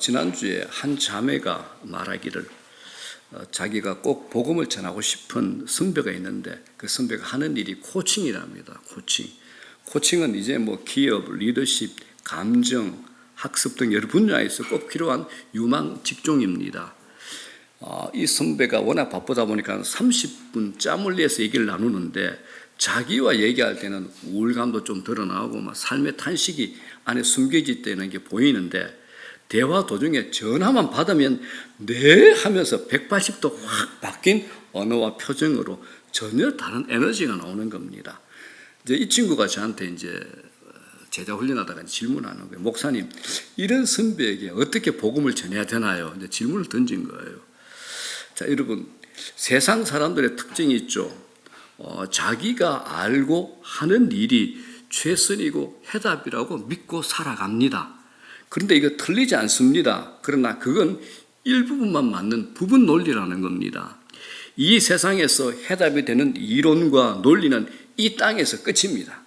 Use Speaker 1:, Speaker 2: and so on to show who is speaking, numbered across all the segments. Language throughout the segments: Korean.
Speaker 1: 지난주에 한 자매가 말하기를 자기가 꼭 복음을 전하고 싶은 선배가 있는데 그 선배가 하는 일이 코칭이랍니다. 코칭은 이제 기업, 리더십, 감정, 학습 등 여러 분야에서 꼭 필요한 유망 직종입니다. 이 선배가 워낙 바쁘다 보니까 30분 짬을 내서 얘기를 나누는데 자기와 얘기할 때는 우울감도 좀 드러나고 삶의 탄식이 안에 숨겨질 때는 게 보이는데 대화 도중에 전화만 받으면 네 하면서 180도 확 바뀐 언어와 표정으로 전혀 다른 에너지가 나오는 겁니다. 이제 이 친구가 저한테 제자 훈련하다가 질문하는 거예요. 목사님, 이런 선배에게 어떻게 복음을 전해야 되나요? 이제 질문을 던진 거예요. 자, 여러분, 세상 사람들의 특징이 있죠. 자기가 알고 하는 일이 최선이고 해답이라고 믿고 살아갑니다. 그런데 이거 틀리지 않습니다. 그러나 그건 일부분만 맞는 부분 논리라는 겁니다. 이 세상에서 해답이 되는 이론과 논리는 이 땅에서 끝입니다.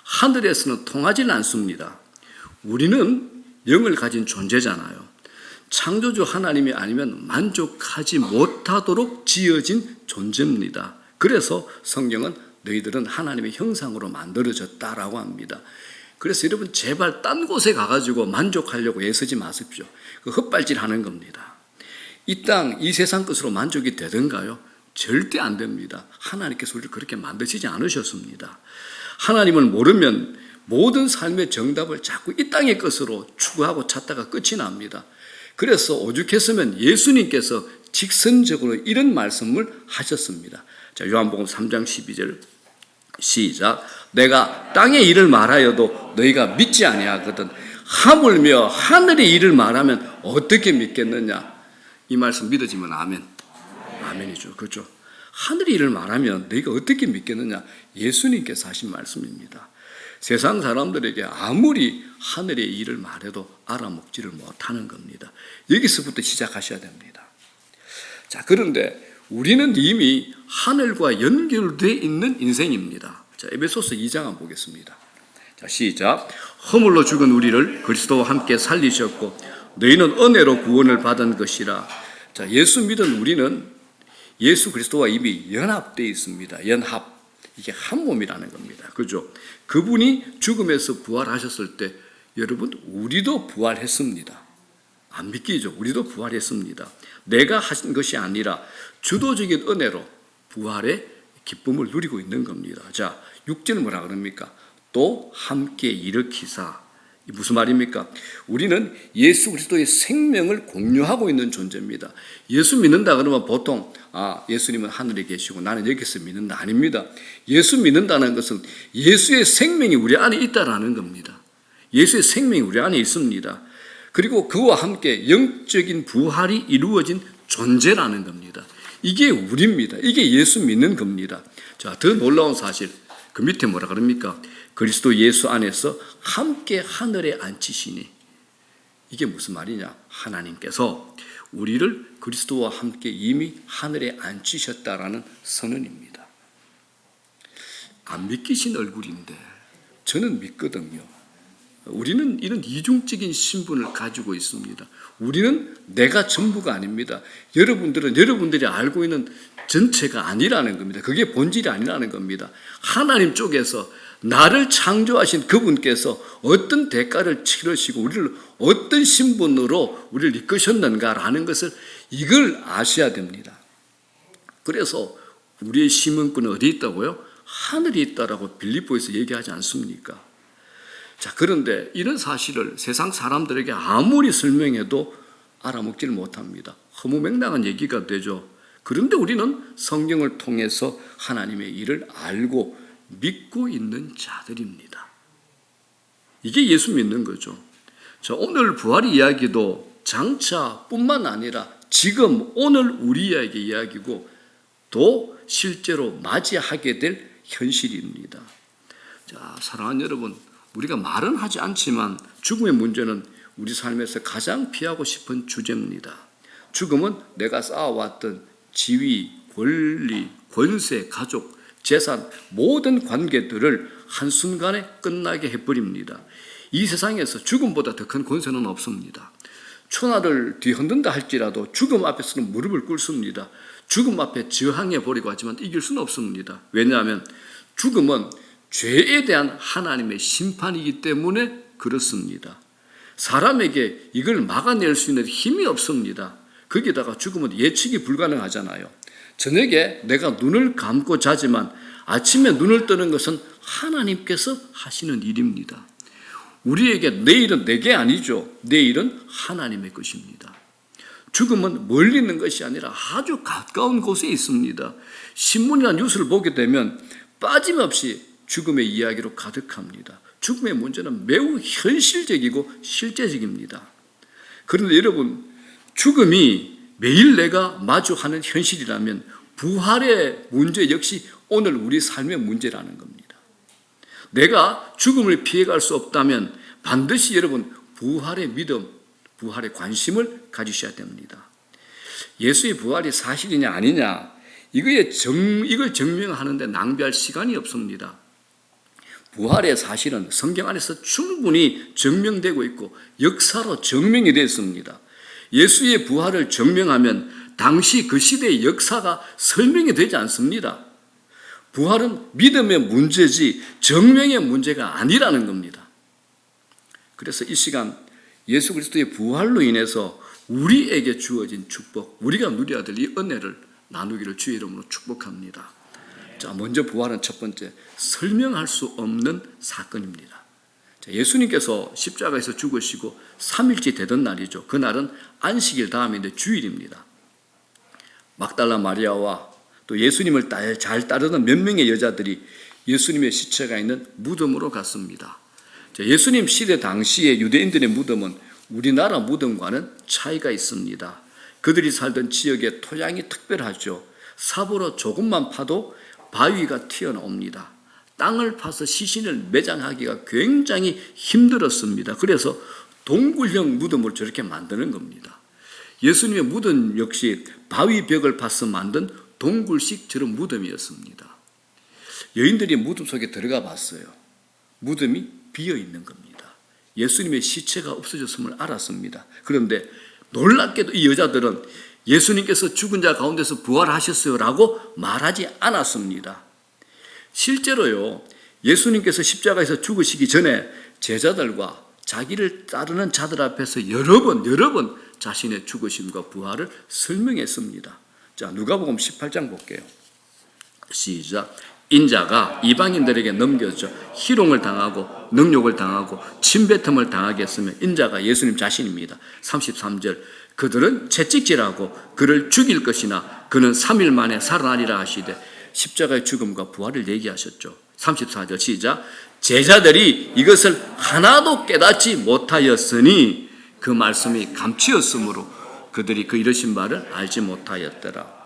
Speaker 1: 하늘에서는 통하지는 않습니다. 우리는 영을 가진 존재잖아요. 창조주 하나님이 아니면 만족하지 못하도록 지어진 존재입니다. 그래서 성경은 너희들은 하나님의 형상으로 만들어졌다라고 합니다. 그래서 여러분 제발 딴 곳에 가가지고 만족하려고 애쓰지 마십시오. 그 헛발질하는 겁니다. 이 땅, 이 세상 것으로 만족이 되던가요? 절대 안 됩니다. 하나님께서 우리를 그렇게 만드시지 않으셨습니다. 하나님을 모르면 모든 삶의 정답을 자꾸 이 땅의 것으로 추구하고 찾다가 끝이 납니다. 그래서 오죽했으면 예수님께서 직선적으로 이런 말씀을 하셨습니다. 자, 요한복음 3장 12절 시작. 내가 땅의 일을 말하여도 너희가 믿지 아니하거든 하물며 하늘의 일을 말하면 어떻게 믿겠느냐. 이 말씀 믿어지면 아멘. 아멘이죠. 그렇죠. 하늘의 일을 말하면 너희가 어떻게 믿겠느냐. 예수님께서 하신 말씀입니다. 세상 사람들에게 아무리 하늘의 일을 말해도 알아먹지를 못하는 겁니다. 여기서부터 시작하셔야 됩니다. 자, 그런데 우리는 이미 하늘과 연결되어 있는 인생입니다. 자, 에베소서 2장 한번 보겠습니다. 자, 시작. 허물로 죽은 우리를 그리스도와 함께 살리셨고 너희는 은혜로 구원을 받은 것이라. 자, 예수 믿은 우리는 예수 그리스도와 이미 연합되어 있습니다. 연합. 이게 한 몸이라는 겁니다. 그죠? 그분이 죽음에서 부활하셨을 때 여러분 우리도 부활했습니다. 안 믿기죠? 우리도 부활했습니다. 내가 하신 것이 아니라 주도적인 은혜로 부활의 기쁨을 누리고 있는 겁니다. 자, 6절 뭐라 그럽니까? 또 함께 일으키사. 무슨 말입니까? 우리는 예수 그리스도의 생명을 공유하고 있는 존재입니다. 예수 믿는다 그러면 보통 예수님은 하늘에 계시고 나는 여기서 믿는다. 아닙니다. 예수 믿는다는 것은 예수의 생명이 우리 안에 있다라는 겁니다. 예수의 생명이 우리 안에 있습니다. 그리고 그와 함께 영적인 부활이 이루어진 존재라는 겁니다. 이게 우리입니다. 이게 예수 믿는 겁니다. 자, 더 놀라운 사실, 그 밑에 뭐라 그럽니까? 그리스도 예수 안에서 함께 하늘에 앉히시니. 이게 무슨 말이냐? 하나님께서 우리를 그리스도와 함께 이미 하늘에 앉히셨다라는 선언입니다. 안 믿기신 얼굴인데 저는 믿거든요. 우리는 이런 이중적인 신분을 가지고 있습니다. 우리는 내가 전부가 아닙니다. 여러분들은 여러분들이 알고 있는 전체가 아니라는 겁니다. 그게 본질이 아니라는 겁니다. 하나님 쪽에서 나를 창조하신 그분께서 어떤 대가를 치르시고 우리를 어떤 신분으로 우리를 이끄셨는가라는 것을 이걸 아셔야 됩니다. 그래서 우리의 시민권은 어디 있다고요? 하늘에 있다라고 빌립보에서 얘기하지 않습니까? 자, 그런데 이런 사실을 세상 사람들에게 아무리 설명해도 알아먹지를 못합니다. 허무맹랑한 얘기가 되죠. 그런데 우리는 성경을 통해서 하나님의 일을 알고 믿고 있는 자들입니다. 이게 예수 믿는 거죠. 자, 오늘 부활 이야기도 장차뿐만 아니라 지금 오늘 우리에게 이야기고 또 실제로 맞이하게 될 현실입니다. 자, 사랑하는 여러분, 우리가 말은 하지 않지만 죽음의 문제는 우리 삶에서 가장 피하고 싶은 주제입니다. 죽음은 내가 쌓아왔던 지위, 권리, 권세, 가족, 재산, 모든 관계들을 한순간에 끝나게 해버립니다. 이 세상에서 죽음보다 더 큰 권세는 없습니다. 초나를 뒤흔든다 할지라도 죽음 앞에서는 무릎을 꿇습니다. 죽음 앞에 저항해 보려고 하지만 이길 수는 없습니다. 왜냐하면 죽음은 죄에 대한 하나님의 심판이기 때문에 그렇습니다. 사람에게 이걸 막아낼 수 있는 힘이 없습니다. 거기다가 죽음은 예측이 불가능하잖아요. 저녁에 내가 눈을 감고 자지만 아침에 눈을 뜨는 것은 하나님께서 하시는 일입니다. 우리에게 내일은 내게 아니죠. 내일은 하나님의 것입니다. 죽음은 멀리 있는 것이 아니라 아주 가까운 곳에 있습니다. 신문이나 뉴스를 보게 되면 빠짐없이 죽음의 이야기로 가득합니다. 죽음의 문제는 매우 현실적이고 실제적입니다. 그런데 여러분, 죽음이 매일 내가 마주하는 현실이라면 부활의 문제 역시 오늘 우리 삶의 문제라는 겁니다. 내가 죽음을 피해갈 수 없다면 반드시 여러분 부활의 믿음, 부활의 관심을 가지셔야 됩니다. 예수의 부활이 사실이냐 아니냐 이걸 증명하는데 낭비할 시간이 없습니다. 부활의 사실은 성경 안에서 충분히 증명되고 있고 역사로 증명이 됐습니다. 예수의 부활을 증명하면 당시 그 시대의 역사가 설명이 되지 않습니다. 부활은 믿음의 문제지 정명의 문제가 아니라는 겁니다. 그래서 이 시간 예수 그리스도의 부활로 인해서 우리에게 주어진 축복, 우리가 누려야 될 이 은혜를 나누기를 주의 이름으로 축복합니다. 자, 먼저 부활은 첫 번째, 설명할 수 없는 사건입니다. 자, 예수님께서 십자가에서 죽으시고 3일째 되던 날이죠. 그날은 안식일 다음인데 주일입니다. 막달라 마리아와 또 예수님을 잘 따르는 몇 명의 여자들이 예수님의 시체가 있는 무덤으로 갔습니다. 자, 예수님 시대 당시의 유대인들의 무덤은 우리나라 무덤과는 차이가 있습니다. 그들이 살던 지역의 토양이 특별하죠. 삽으로 조금만 파도 바위가 튀어나옵니다. 땅을 파서 시신을 매장하기가 굉장히 힘들었습니다. 그래서 동굴형 무덤을 저렇게 만드는 겁니다. 예수님의 무덤 역시 바위 벽을 파서 만든 동굴식 저런 무덤이었습니다. 여인들이 무덤 속에 들어가 봤어요. 무덤이 비어 있는 겁니다. 예수님의 시체가 없어졌음을 알았습니다. 그런데 놀랍게도 이 여자들은 예수님께서 죽은 자 가운데서 부활하셨어요 라고 말하지 않았습니다. 실제로요, 예수님께서 십자가에서 죽으시기 전에 제자들과 자기를 따르는 자들 앞에서 여러 번 자신의 죽으심과 부활을 설명했습니다. 자, 누가복음 18장 볼게요. 시작. 인자가 이방인들에게 넘겨져 희롱을 당하고 능욕을 당하고 침뱉음을 당하게 했으면 인자가 예수님 자신입니다. 33절. 그들은 채찍질하고 그를 죽일 것이나 그는 3일 만에 살아나리라 하시되 십자가의 죽음과 부활을 얘기하셨죠. 34절 시작. 제자들이 이것을 하나도 깨닫지 못하였으니 그 말씀이 감추었으므로 그들이 그 이르신 바를 알지 못하였더라.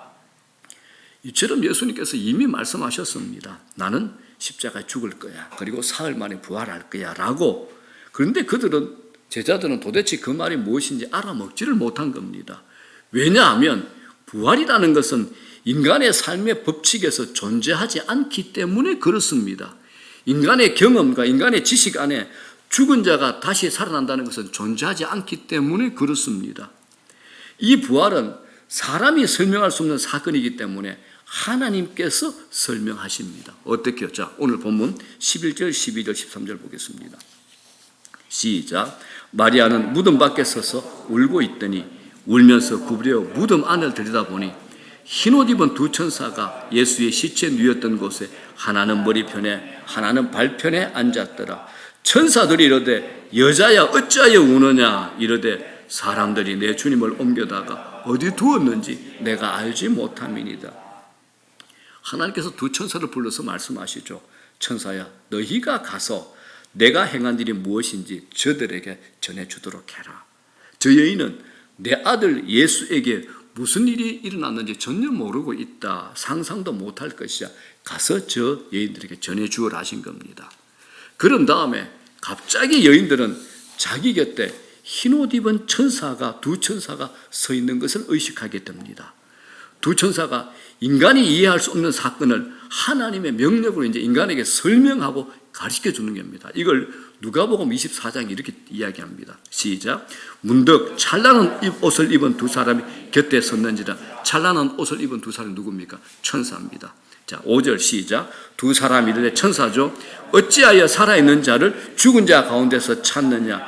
Speaker 1: 이처럼 예수님께서 이미 말씀하셨습니다. 나는 십자가에 죽을 거야. 그리고 사흘 만에 부활할 거야 라고. 그런데 제자들은 도대체 그 말이 무엇인지 알아먹지를 못한 겁니다. 왜냐하면 부활이라는 것은 인간의 삶의 법칙에서 존재하지 않기 때문에 그렇습니다. 인간의 경험과 인간의 지식 안에 죽은 자가 다시 살아난다는 것은 존재하지 않기 때문에 그렇습니다. 이 부활은 사람이 설명할 수 없는 사건이기 때문에 하나님께서 설명하십니다. 어떻게요? 자, 오늘 본문 11절, 12절, 13절 보겠습니다. 시작. 마리아는 무덤 밖에 서서 울고 있더니 울면서 구부려 무덤 안을 들여다보니 흰옷 입은 두 천사가 예수의 시체 누웠던 곳에 하나는 머리편에 하나는 발편에 앉았더라. 천사들이 이르되 여자야 어찌하여 우느냐 이르되 사람들이 내 주님을 옮겨다가 어디 두었는지 내가 알지 못함이니이다. 하나님께서 두 천사를 불러서 말씀하시죠. 천사야 너희가 가서 내가 행한 일이 무엇인지 저들에게 전해주도록 해라. 저 여인은 내 아들 예수에게 무슨 일이 일어났는지 전혀 모르고 있다. 상상도 못할 것이야. 가서 저 여인들에게 전해주어라 하신 겁니다. 그런 다음에 갑자기 여인들은 자기 곁에 흰옷 입은 두 천사가 서 있는 것을 의식하게 됩니다. 두 천사가 인간이 이해할 수 없는 사건을 하나님의 명령으로 이제 인간에게 설명하고 가르쳐 주는 겁니다. 이걸 누가복음 24장이 이렇게 이야기합니다. 시작. 문득 찬란한 옷을 입은 두 사람이 곁에 섰는지라. 찬란한 옷을 입은 두 사람이 누굽니까? 천사입니다. 자, 5절 시작. 두 사람이 이르되 천사죠. 어찌하여 살아있는 자를 죽은 자 가운데서 찾느냐.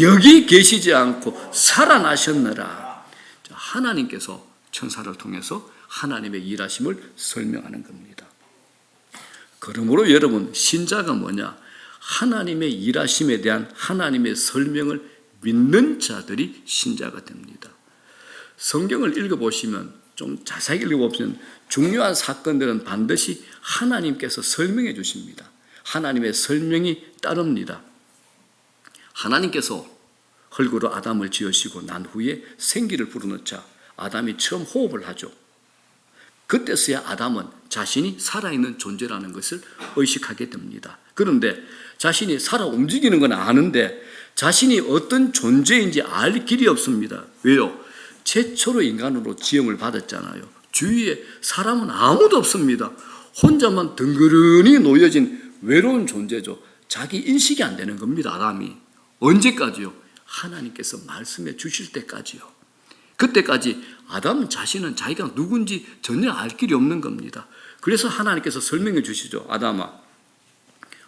Speaker 1: 여기 계시지 않고 살아나셨느라. 자, 하나님께서 천사를 통해서 하나님의 일하심을 설명하는 겁니다. 그러므로 여러분, 신자가 뭐냐? 하나님의 일하심에 대한 하나님의 설명을 믿는 자들이 신자가 됩니다. 성경을 읽어보시면, 좀 자세히 읽어보시면 중요한 사건들은 반드시 하나님께서 설명해 주십니다. 하나님의 설명이 따릅니다. 하나님께서 흙으로 아담을 지으시고 난 후에 생기를 불어넣자 아담이 처음 호흡을 하죠. 그때서야 아담은 자신이 살아있는 존재라는 것을 의식하게 됩니다. 그런데 자신이 살아 움직이는 건 아는데 자신이 어떤 존재인지 알 길이 없습니다. 왜요? 최초로 인간으로 지음을 받았잖아요. 주위에 사람은 아무도 없습니다. 혼자만 덩그러니 놓여진 외로운 존재죠. 자기 인식이 안 되는 겁니다. 아담이. 언제까지요? 하나님께서 말씀해 주실 때까지요. 그때까지 아담 자신은 자기가 누군지 전혀 알 길이 없는 겁니다. 그래서 하나님께서 설명해 주시죠. 아담아,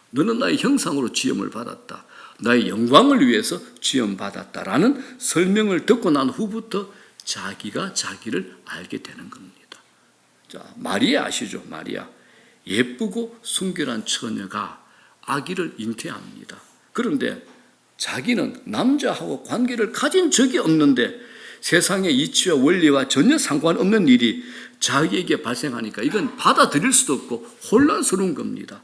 Speaker 1: 너는 나의 형상으로 지음을 받았다. 나의 영광을 위해서 지음받았다라는 설명을 듣고 난 후부터 자기가 자기를 알게 되는 겁니다. 자, 마리아 아시죠? 마리아. 예쁘고 순결한 처녀가 아기를 잉태합니다. 그런데 자기는 남자하고 관계를 가진 적이 없는데 세상의 이치와 원리와 전혀 상관없는 일이 자기에게 발생하니까 이건 받아들일 수도 없고 혼란스러운 겁니다.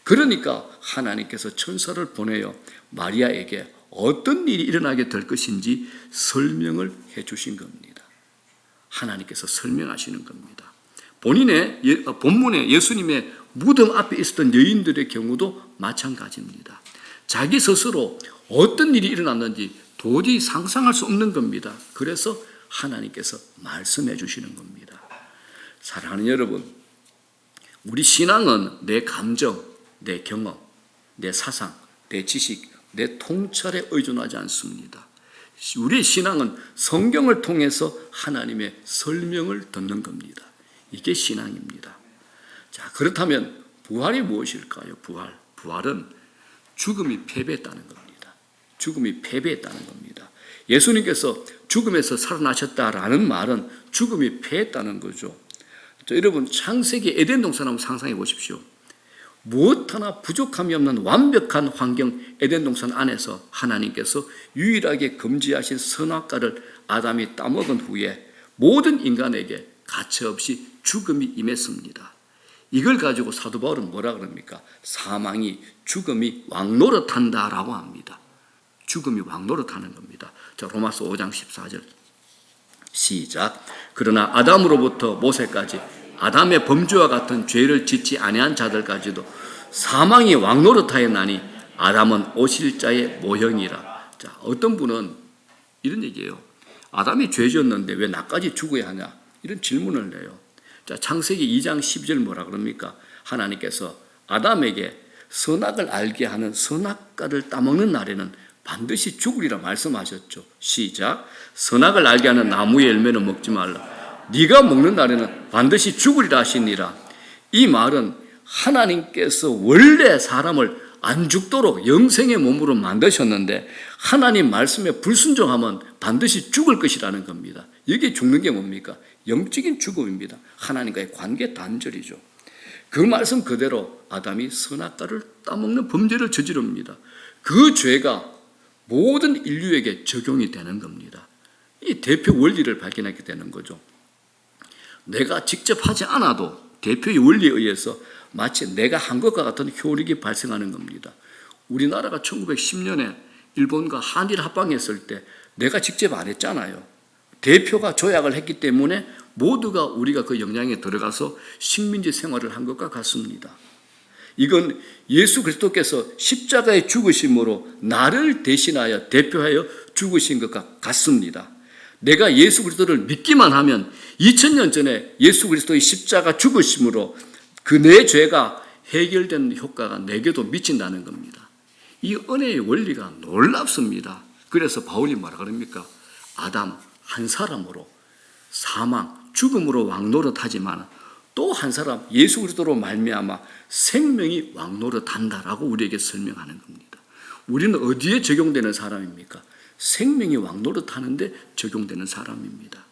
Speaker 1: 그러니까 하나님께서 천사를 보내어 마리아에게 어떤 일이 일어나게 될 것인지 설명을 해 주신 겁니다. 하나님께서 설명하시는 겁니다. 본문에 예수님의 무덤 앞에 있었던 여인들의 경우도 마찬가지입니다. 자기 스스로 어떤 일이 일어났는지 도저히 상상할 수 없는 겁니다. 그래서 하나님께서 말씀해 주시는 겁니다. 사랑하는 여러분, 우리 신앙은 내 감정, 내 경험, 내 사상, 내 지식, 내 통찰에 의존하지 않습니다. 우리의 신앙은 성경을 통해서 하나님의 설명을 듣는 겁니다. 이게 신앙입니다. 자, 그렇다면 부활이 무엇일까요? 부활은 죽음이 패배했다는 겁니다. 죽음이 패배했다는 겁니다. 예수님께서 죽음에서 살아나셨다라는 말은 죽음이 패했다는 거죠. 자, 여러분, 창세기 에덴 동산 한번 상상해 보십시오. 무엇 하나 부족함이 없는 완벽한 환경 에덴 동산 안에서 하나님께서 유일하게 금지하신 선악과를 아담이 따먹은 후에 모든 인간에게 가차없이 죽음이 임했습니다. 이걸 가지고 사도 바울은 뭐라 그럽니까? 사망이 죽음이 왕노릇한다라고 합니다. 죽음이 왕노릇하는 겁니다. 자, 로마서 5장 14절 시작. 그러나 아담으로부터 모세까지 아담의 범죄와 같은 죄를 짓지 아니한 자들까지도 사망이 왕노릇하였나니 아담은 오실 자의 모형이라. 자, 어떤 분은 이런 얘기예요. 아담이 죄 지었는데 왜 나까지 죽어야 하냐? 이런 질문을 내요. 자, 창세기 2장 12절 뭐라 그럽니까? 하나님께서 아담에게 선악을 알게 하는 선악과를 따먹는 날에는 반드시 죽으리라 말씀하셨죠. 시작. 선악을 알게 하는 나무의 열매는 먹지 말라. 네가 먹는 날에는 반드시 죽으리라 하시니라. 이 말은 하나님께서 원래 사람을 안 죽도록 영생의 몸으로 만드셨는데 하나님 말씀에 불순종하면 반드시 죽을 것이라는 겁니다. 여기 죽는 게 뭡니까? 영적인 죽음입니다. 하나님과의 관계 단절이죠. 그 말씀 그대로 아담이 선악과를 따먹는 범죄를 저지릅니다. 그 죄가 모든 인류에게 적용이 되는 겁니다. 이 대표 원리를 발견하게 되는 거죠. 내가 직접 하지 않아도 대표의 원리에 의해서 마치 내가 한 것과 같은 효력이 발생하는 겁니다. 우리나라가 1910년에 일본과 한일 합방했을 때 내가 직접 안 했잖아요. 대표가 조약을 했기 때문에 모두가 우리가 그 영향에 들어가서 식민지 생활을 한 것과 같습니다. 이건 예수 그리스도께서 십자가에 죽으심으로 나를 대신하여 대표하여 죽으신 것과 같습니다. 내가 예수 그리스도를 믿기만 하면 2000년 전에 예수 그리스도의 십자가 죽으심으로 그 내 죄가 해결된 효과가 내게도 미친다는 겁니다. 이 은혜의 원리가 놀랍습니다. 그래서 바울이 뭐라 그럽니까? 아담 한 사람으로 사망, 죽음으로 왕노릇하지만 또 한 사람 예수 그리스도로 말미암아 생명이 왕노릇한다라고 우리에게 설명하는 겁니다. 우리는 어디에 적용되는 사람입니까? 생명이 왕노릇하는데 적용되는 사람입니다.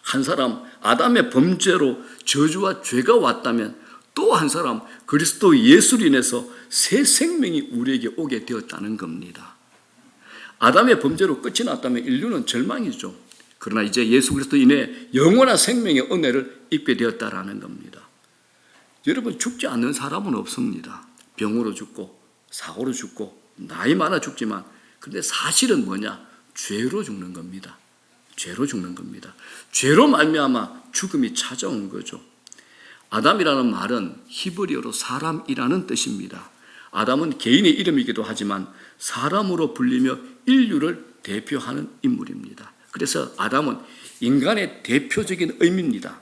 Speaker 1: 한 사람 아담의 범죄로 저주와 죄가 왔다면 또 한 사람 그리스도 예수로 인해서 새 생명이 우리에게 오게 되었다는 겁니다. 아담의 범죄로 끝이 났다면 인류는 절망이죠. 그러나 이제 예수 그리스도 인해 영원한 생명의 은혜를 입게 되었다라는 겁니다. 여러분, 죽지 않는 사람은 없습니다. 병으로 죽고 사고로 죽고 나이 많아 죽지만, 그런데 사실은 뭐냐? 죄로 죽는 겁니다. 죄로 죽는 겁니다. 죄로 말미암아 죽음이 찾아온 거죠. 아담이라는 말은 히브리어로 사람이라는 뜻입니다. 아담은 개인의 이름이기도 하지만 사람으로 불리며 인류를 대표하는 인물입니다. 그래서 아담은 인간의 대표적인 의미입니다.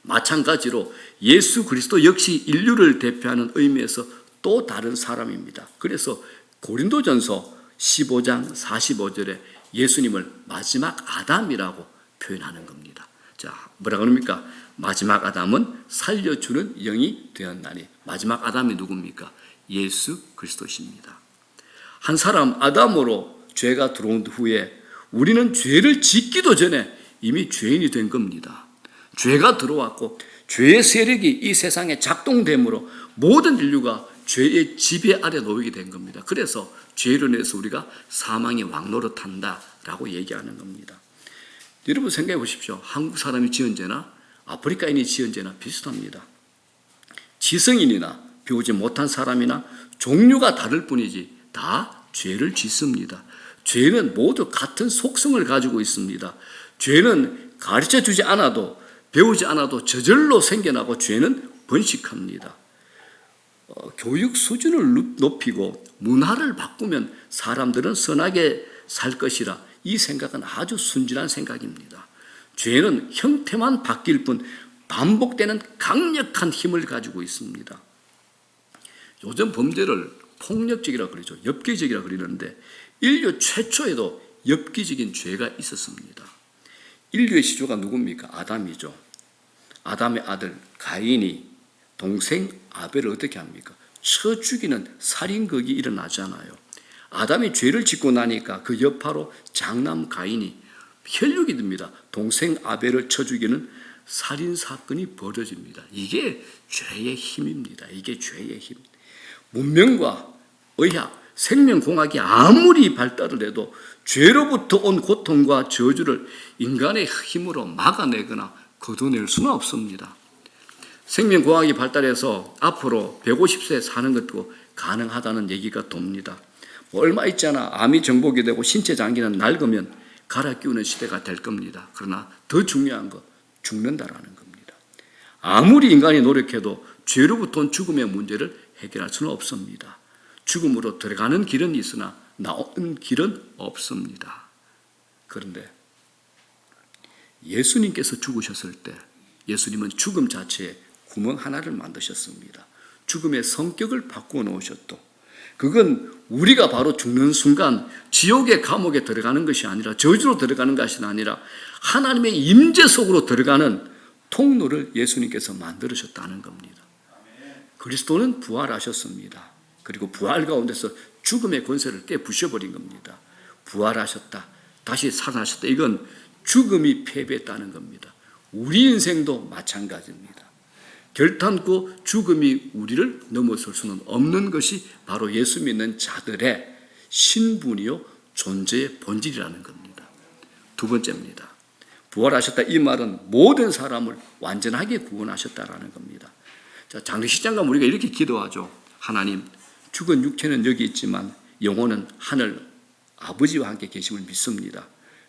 Speaker 1: 마찬가지로 예수 그리스도 역시 인류를 대표하는 의미에서 또 다른 사람입니다. 그래서 고린도전서 15장 45절에 예수님을 마지막 아담이라고 표현하는 겁니다. 자, 뭐라 그럽니까? 마지막 아담은 살려주는 영이 되었나니. 마지막 아담이 누굽니까? 예수 그리스도십니다. 한 사람 아담으로 죄가 들어온 후에 우리는 죄를 짓기도 전에 이미 죄인이 된 겁니다. 죄가 들어왔고 죄의 세력이 이 세상에 작동됨으로 모든 인류가 죄의 지배 아래 놓이게 된 겁니다. 그래서 죄로 인해서 우리가 사망의 왕노릇한다라고 얘기하는 겁니다. 여러분 생각해 보십시오. 한국 사람이 지은 죄나 아프리카인이 지은 죄나 비슷합니다. 지성인이나 배우지 못한 사람이나 종류가 다를 뿐이지 다 죄를 짓습니다. 죄는 모두 같은 속성을 가지고 있습니다. 죄는 가르쳐주지 않아도 배우지 않아도 저절로 생겨나고 죄는 번식합니다. 교육 수준을 높이고 문화를 바꾸면 사람들은 선하게 살 것이라 이 생각은 아주 순진한 생각입니다. 죄는 형태만 바뀔 뿐 반복되는 강력한 힘을 가지고 있습니다. 요즘 범죄를 폭력적이라고 그러죠. 엽기적이라고 그러는데 인류 최초에도 엽기적인 죄가 있었습니다. 인류의 시조가 누굽니까? 아담이죠. 아담의 아들 가인이 동생 아벨을 어떻게 합니까? 쳐 죽이는 살인극이 일어나잖아요. 아담이 죄를 짓고 나니까 그 여파로 장남 가인이 혈육이 듭니다. 동생 아벨을 쳐 죽이는 살인사건이 벌어집니다. 이게 죄의 힘입니다. 이게 죄의 힘. 문명과 의학, 생명공학이 아무리 발달을 해도 죄로부터 온 고통과 저주를 인간의 힘으로 막아내거나 거둬낼 수는 없습니다. 생명공학이 발달해서 앞으로 150세 사는 것도 가능하다는 얘기가 돕니다. 얼마 있지 않아 암이 정복이 되고 신체 장기는 낡으면 갈아 끼우는 시대가 될 겁니다. 그러나 더 중요한 거, 죽는다라는 겁니다. 아무리 인간이 노력해도 죄로부터 온 죽음의 문제를 해결할 수는 없습니다. 죽음으로 들어가는 길은 있으나 나오는 길은 없습니다. 그런데 예수님께서 죽으셨을 때 예수님은 죽음 자체에 구멍 하나를 만드셨습니다. 죽음의 성격을 바꾸어 놓으셨도, 그건 우리가 바로 죽는 순간 지옥의 감옥에 들어가는 것이 아니라, 저주로 들어가는 것이 아니라 하나님의 임재 속으로 들어가는 통로를 예수님께서 만들으셨다는 겁니다. 그리스도는 부활하셨습니다. 그리고 부활 가운데서 죽음의 권세를 깨부셔버린 겁니다. 부활하셨다, 다시 살아나셨다. 이건 죽음이 패배했다는 겁니다. 우리 인생도 마찬가지입니다. 결탄코 죽음이 우리를 넘어설 수는 없는 것이 바로 예수 믿는 자들의 신분이요 존재의 본질이라는 겁니다. 두 번째입니다. 부활하셨다, 이 말은 모든 사람을 완전하게 구원하셨다라는 겁니다. 자, 장례식장 가면 우리가 이렇게 기도하죠. 하나님, 죽은 육체는 여기 있지만 영혼은 하늘 아버지와 함께 계심을 믿습니다.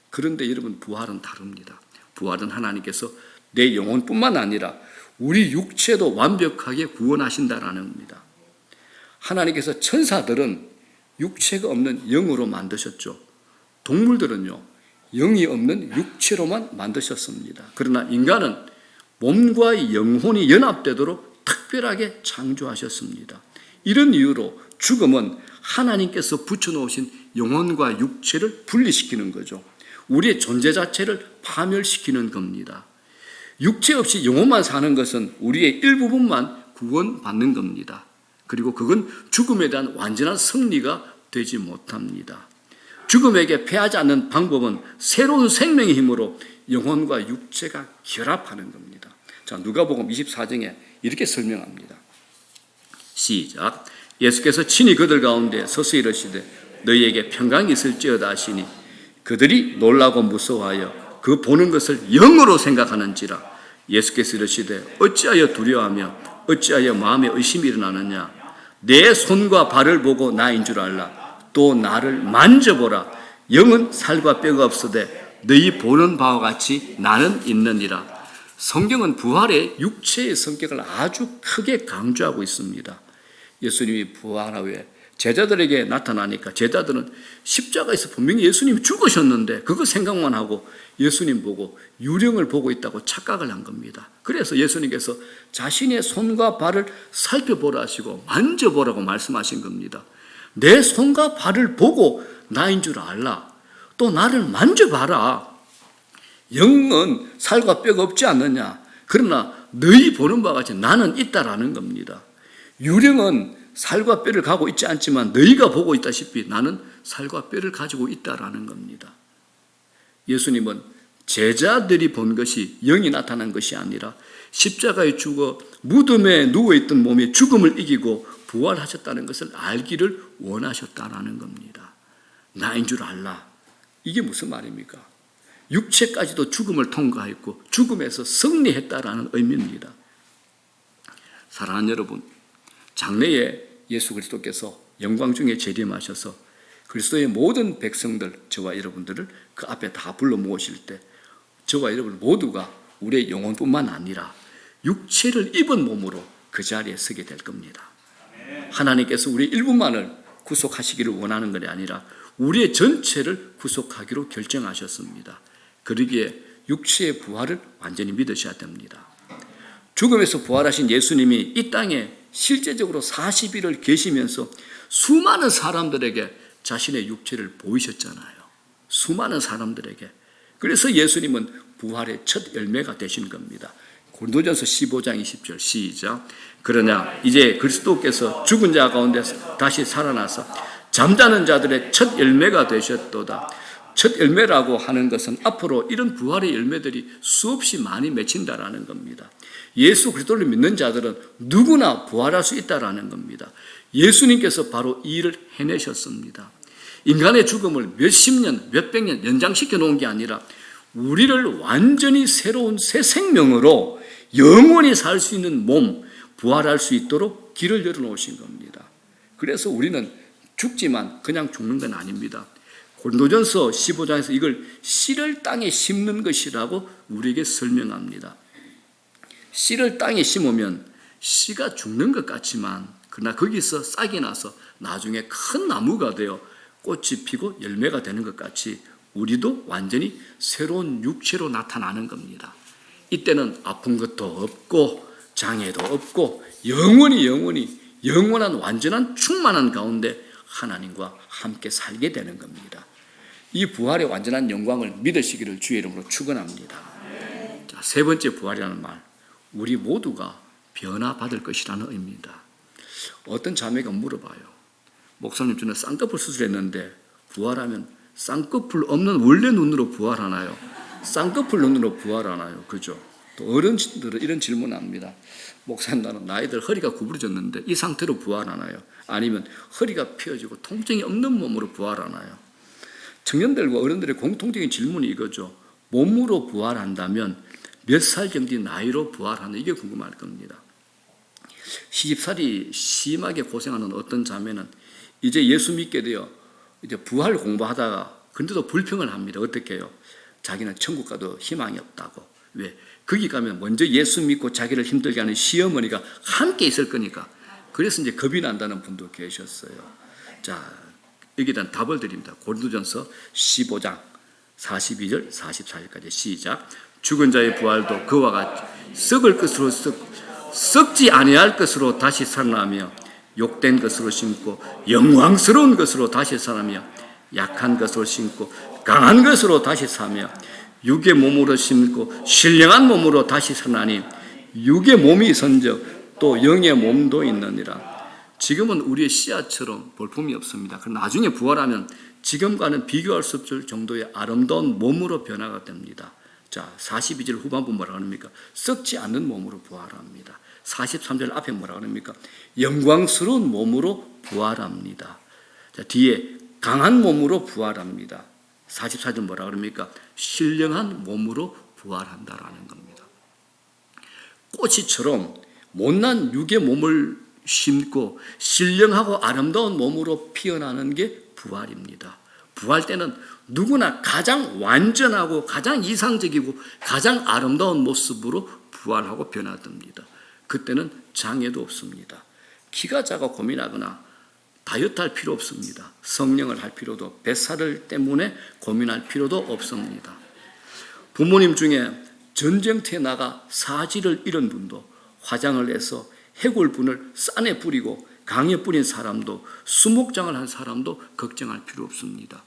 Speaker 1: 그런데 여러분, 부활은 다릅니다. 부활은 하나님께서 내 영혼뿐만 아니라 우리 육체도 완벽하게 구원하신다라는 겁니다. 하나님께서 천사들은 육체가 없는 영으로 만드셨죠. 동물들은요, 영이 없는 육체로만 만드셨습니다. 그러나 인간은 몸과 영혼이 연합되도록 특별하게 창조하셨습니다. 이런 이유로 죽음은 하나님께서 붙여놓으신 영혼과 육체를 분리시키는 거죠. 우리의 존재 자체를 파멸시키는 겁니다. 육체 없이 영혼만 사는 것은 우리의 일부분만 구원받는 겁니다. 그리고 그건 죽음에 대한 완전한 승리가 되지 못합니다. 죽음에게 패하지 않는 방법은 새로운 생명의 힘으로 영혼과 육체가 결합하는 겁니다. 자, 누가복음 24장에 이렇게 설명합니다. 시작. 예수께서 친히 그들 가운데 서서 이르시되 너희에게 평강이 있을지어다 하시니 그들이 놀라고 무서워하여 그 보는 것을 영으로 생각하는지라. 예수께서 이르시되 어찌하여 두려워하며 어찌하여 마음에 의심이 일어나느냐. 내 손과 발을 보고 나인 줄 알라. 또 나를 만져보라. 영은 살과 뼈가 없으되 너희 보는 바와 같이 나는 있느니라. 성경은 부활의 육체의 성격을 아주 크게 강조하고 있습니다. 예수님이 부활 후에 제자들에게 나타나니까 제자들은 십자가에서 분명히 예수님이 죽으셨는데 그거 생각만 하고 예수님 보고 유령을 보고 있다고 착각을 한 겁니다. 그래서 예수님께서 자신의 손과 발을 살펴보라 하시고 만져보라고 말씀하신 겁니다. 내 손과 발을 보고 나인 줄 알라. 또 나를 만져봐라. 영은 살과 뼈가 없지 않느냐. 그러나 너희 보는 바와 같이 나는 있다라는 겁니다. 유령은 살과 뼈를 가지고 있지 않지만 너희가 보고 있다시피 나는 살과 뼈를 가지고 있다라는 겁니다. 예수님은 제자들이 본 것이 영이 나타난 것이 아니라 십자가에 죽어 무덤에 누워있던 몸이 죽음을 이기고 부활하셨다는 것을 알기를 원하셨다라는 겁니다. 나인 줄 알라. 이게 무슨 말입니까? 육체까지도 죽음을 통과했고 죽음에서 승리했다라는 의미입니다. 사랑하는 여러분, 장래에 예수 그리스도께서 영광 중에 재림하셔서 그리스도의 모든 백성들, 저와 여러분들을 그 앞에 다 불러 모으실 때 저와 여러분 모두가 우리의 영혼뿐만 아니라 육체를 입은 몸으로 그 자리에 서게 될 겁니다. 하나님께서 우리 일부만을 구속하시기를 원하는 것이 아니라 우리의 전체를 구속하기로 결정하셨습니다. 그러기에 육체의 부활을 완전히 믿으셔야 됩니다. 죽음에서 부활하신 예수님이 이 땅에 실제적으로 40일을 계시면서 수많은 사람들에게 자신의 육체를 보이셨잖아요. 수많은 사람들에게. 그래서 예수님은 부활의 첫 열매가 되신 겁니다. 고린도전서 15장 20절 시작. 그러나 이제 그리스도께서 죽은 자 가운데서 다시 살아나서 잠자는 자들의 첫 열매가 되셨도다. 첫 열매라고 하는 것은 앞으로 이런 부활의 열매들이 수없이 많이 맺힌다라는 겁니다. 예수 그리스도를 믿는 자들은 누구나 부활할 수 있다라는 겁니다. 예수님께서 바로 이 일을 해내셨습니다. 인간의 죽음을 몇십 년, 몇백 년 연장시켜 놓은 게 아니라 우리를 완전히 새로운 새 생명으로 영원히 살 수 있는 몸, 부활할 수 있도록 길을 열어놓으신 겁니다. 그래서 우리는 죽지만 그냥 죽는 건 아닙니다. 고린도전서 15장에서 이걸 씨를 땅에 심는 것이라고 우리에게 설명합니다. 씨를 땅에 심으면 씨가 죽는 것 같지만 그러나 거기서 싹이 나서 나중에 큰 나무가 되어 꽃이 피고 열매가 되는 것 같이 우리도 완전히 새로운 육체로 나타나는 겁니다. 이때는 아픈 것도 없고 장애도 없고 영원한 완전한 충만한 가운데 하나님과 함께 살게 되는 겁니다. 이 부활의 완전한 영광을 믿으시기를 주의 이름으로 축원합니다. 자, 세 번째 부활이라는 말, 우리 모두가 변화받을 것이라는 의미입니다. 어떤 자매가 물어봐요. 목사님, 저는 쌍꺼풀 수술했는데 부활하면 쌍꺼풀 없는 원래 눈으로 부활하나요? 쌍꺼풀 눈으로 부활하나요? 그죠? 또 어른들은 이런 질문을 합니다. 목사님, 나는 나이들 허리가 구부러졌는데 이 상태로 부활하나요? 아니면 허리가 펴지고 통증이 없는 몸으로 부활하나요? 청년들과 어른들의 공통적인 질문이 이거죠. 몸으로 부활한다면 몇 살 정도 나이로 부활하나, 이게 궁금할 겁니다. 시집살이 심하게 고생하는 어떤 자매는 이제 예수 믿게 되어 이제 부활 공부하다가 근데도 불평을 합니다. 어떻게 해요? 자기는 천국 가도 희망이 없다고. 왜? 거기 가면 먼저 예수 믿고 자기를 힘들게 하는 시어머니가 함께 있을 거니까. 그래서 이제 겁이 난다는 분도 계셨어요. 자, 여기에 대한 답을 드립니다. 고린도전서 15장 42절 44절까지 시작. 죽은 자의 부활도 그와 같이 썩을 것으로 썩지 아니할 것으로 다시 살아나며 욕된 것으로 심고 영광스러운 것으로 다시 살아며 약한 것으로 심고 강한 것으로 다시 사며 육의 몸으로 심고 신령한 몸으로 다시 살아나니 육의 몸이 있은즉 또 영의 몸도 있느니라. 지금은 우리의 씨앗처럼 볼품이 없습니다. 그러나 나중에 부활하면 지금과는 비교할 수 없을 정도의 아름다운 몸으로 변화가 됩니다. 자, 42절 후반부 뭐라고 합니까? 썩지 않는 몸으로 부활합니다. 43절 앞에 뭐라고 합니까? 영광스러운 몸으로 부활합니다. 자, 뒤에 강한 몸으로 부활합니다. 44절 뭐라고 합니까? 신령한 몸으로 부활한다라는 겁니다. 꽃이처럼 못난 육의 몸을 심고 신령하고 아름다운 몸으로 피어나는 게 부활입니다. 부활 때는 누구나 가장 완전하고 가장 이상적이고 가장 아름다운 모습으로 부활하고 변화됩니다. 그때는 장애도 없습니다. 키가 작아 고민하거나 다이어트할 필요 없습니다. 성령을 할 필요도, 뱃살 때문에 고민할 필요도 없습니다. 부모님 중에 전쟁터에 나가 사지를 잃은 분도 화장을 해서 해골분을 싼에 뿌리고 강에 뿌린 사람도 수목장을 한 사람도 걱정할 필요 없습니다.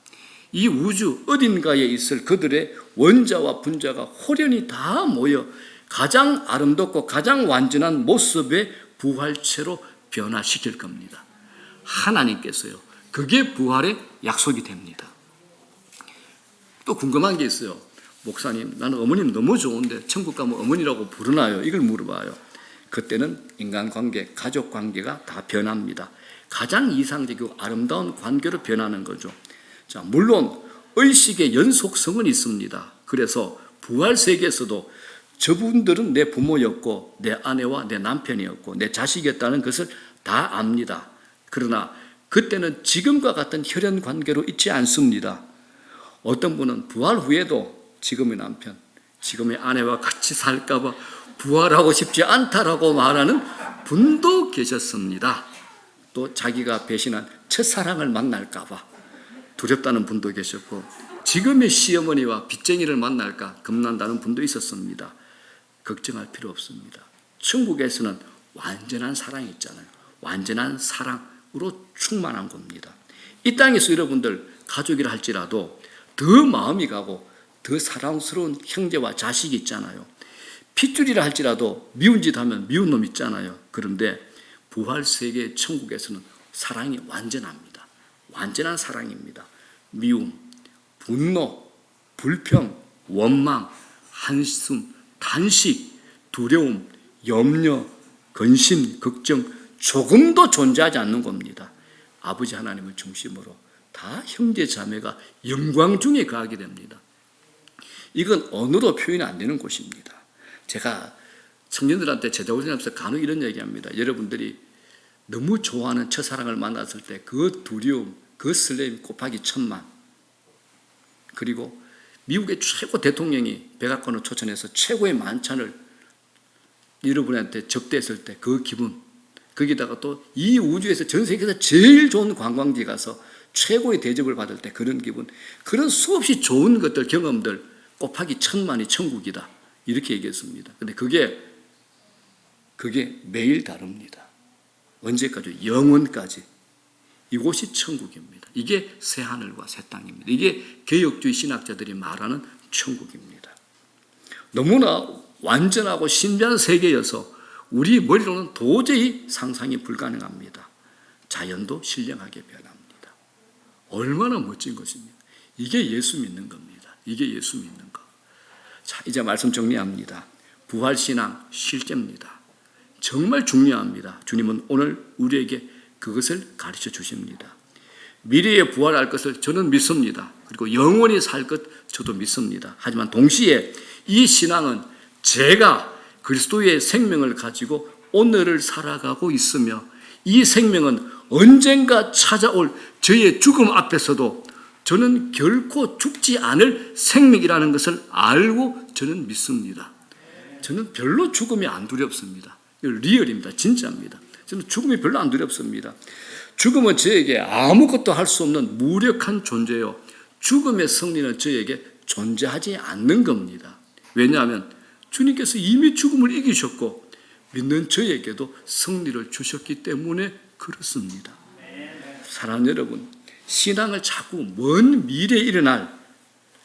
Speaker 1: 이 우주 어딘가에 있을 그들의 원자와 분자가 호련히 다 모여 가장 아름답고 가장 완전한 모습의 부활체로 변화시킬 겁니다. 하나님께서요. 그게 부활의 약속이 됩니다. 또 궁금한 게 있어요. 목사님, 나는 어머님 너무 좋은데 천국 가면 어머니라고 부르나요? 이걸 물어봐요. 그때는 인간관계, 가족관계가 다 변합니다. 가장 이상적이고 아름다운 관계로 변하는 거죠. 자, 물론 의식의 연속성은 있습니다. 그래서 부활 세계에서도 저분들은 내 부모였고 내 아내와 내 남편이었고 내 자식이었다는 것을 다 압니다. 그러나 그때는 지금과 같은 혈연 관계로 있지 않습니다. 어떤 분은 부활 후에도 지금의 남편, 지금의 아내와 같이 살까 봐 부활하고 싶지 않다라고 말하는 분도 계셨습니다. 또 자기가 배신한 첫사랑을 만날까 봐 두렵다는 분도 계셨고 지금의 시어머니와 빚쟁이를 만날까 겁난다는 분도 있었습니다. 걱정할 필요 없습니다. 천국에서는 완전한 사랑이 있잖아요. 완전한 사랑으로 충만한 겁니다. 이 땅에서 여러분들 가족이라 할지라도 더 마음이 가고 더 사랑스러운 형제와 자식이 있잖아요. 핏줄이라 할지라도 미운 짓 하면 미운 놈 있잖아요. 그런데 부활 세계 천국에서는 사랑이 완전합니다. 완전한 사랑입니다. 미움, 분노, 불평, 원망, 한숨, 탄식, 두려움, 염려, 근심, 걱정 조금도 존재하지 않는 겁니다. 아버지 하나님을 중심으로 다 형제 자매가 영광 중에 거하게 됩니다. 이건 언어로 표현이 안 되는 곳입니다. 제가 청년들한테 제자훈련하면서 간혹 이런 얘기합니다. 여러분들이 너무 좋아하는 첫사랑을 만났을 때 그 두려움, 그 설렘 곱하기 1000만. 그리고 미국의 최고 대통령이 백악관을 초청해서 최고의 만찬을 여러분한테 접대했을 때 그 기분, 거기다가 또 이 우주에서 전 세계에서 제일 좋은 관광지 가서 최고의 대접을 받을 때 그런 기분, 그런 수없이 좋은 것들, 경험들 곱하기 1000만이 천국이다. 이렇게 얘기했습니다. 근데 그게 매일 다릅니다. 언제까지? 영원까지. 이곳이 천국입니다. 이게 새 하늘과 새 땅입니다. 이게 개혁주의 신학자들이 말하는 천국입니다. 너무나 완전하고 신비한 세계여서 우리 머리로는 도저히 상상이 불가능합니다. 자연도 신령하게 변합니다. 얼마나 멋진 것입니까? 이게 예수 믿는 겁니다. 이게 예수 믿는 것. 자, 이제 말씀 정리합니다. 부활신앙 실제입니다. 정말 중요합니다. 주님은 오늘 우리에게 그것을 가르쳐 주십니다. 미래에 부활할 것을 저는 믿습니다. 그리고 영원히 살 것 저도 믿습니다. 하지만 동시에 이 신앙은 제가 그리스도의 생명을 가지고 오늘을 살아가고 있으며 이 생명은 언젠가 찾아올 저의 죽음 앞에서도 저는 결코 죽지 않을 생명이라는 것을 알고 저는 믿습니다. 저는 별로 죽음이 안 두렵습니다. 리얼입니다. 진짜입니다. 저는 죽음이 별로 안 두렵습니다. 죽음은 저에게 아무것도 할 수 없는 무력한 존재요. 죽음의 승리는 저에게 존재하지 않는 겁니다. 왜냐하면 주님께서 이미 죽음을 이기셨고 믿는 저에게도 승리를 주셨기 때문에 그렇습니다. 사랑하는 여러분, 신앙을 자꾸 먼 미래에 일어날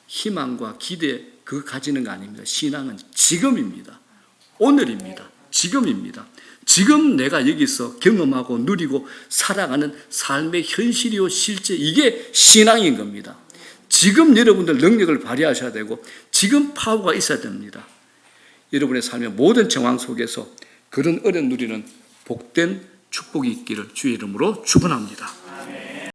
Speaker 1: 희망과 기대 그거 가지는 거 아닙니다. 신앙은 지금입니다. 오늘입니다. 지금입니다. 지금 내가 여기서 경험하고 누리고 살아가는 삶의 현실이요 실제, 이게 신앙인 겁니다. 지금 여러분들 능력을 발휘하셔야 되고 지금 파워가 있어야 됩니다. 여러분의 삶의 모든 정황 속에서 그런 은혜 누리는 복된 축복이 있기를 주의 이름으로 축원합니다.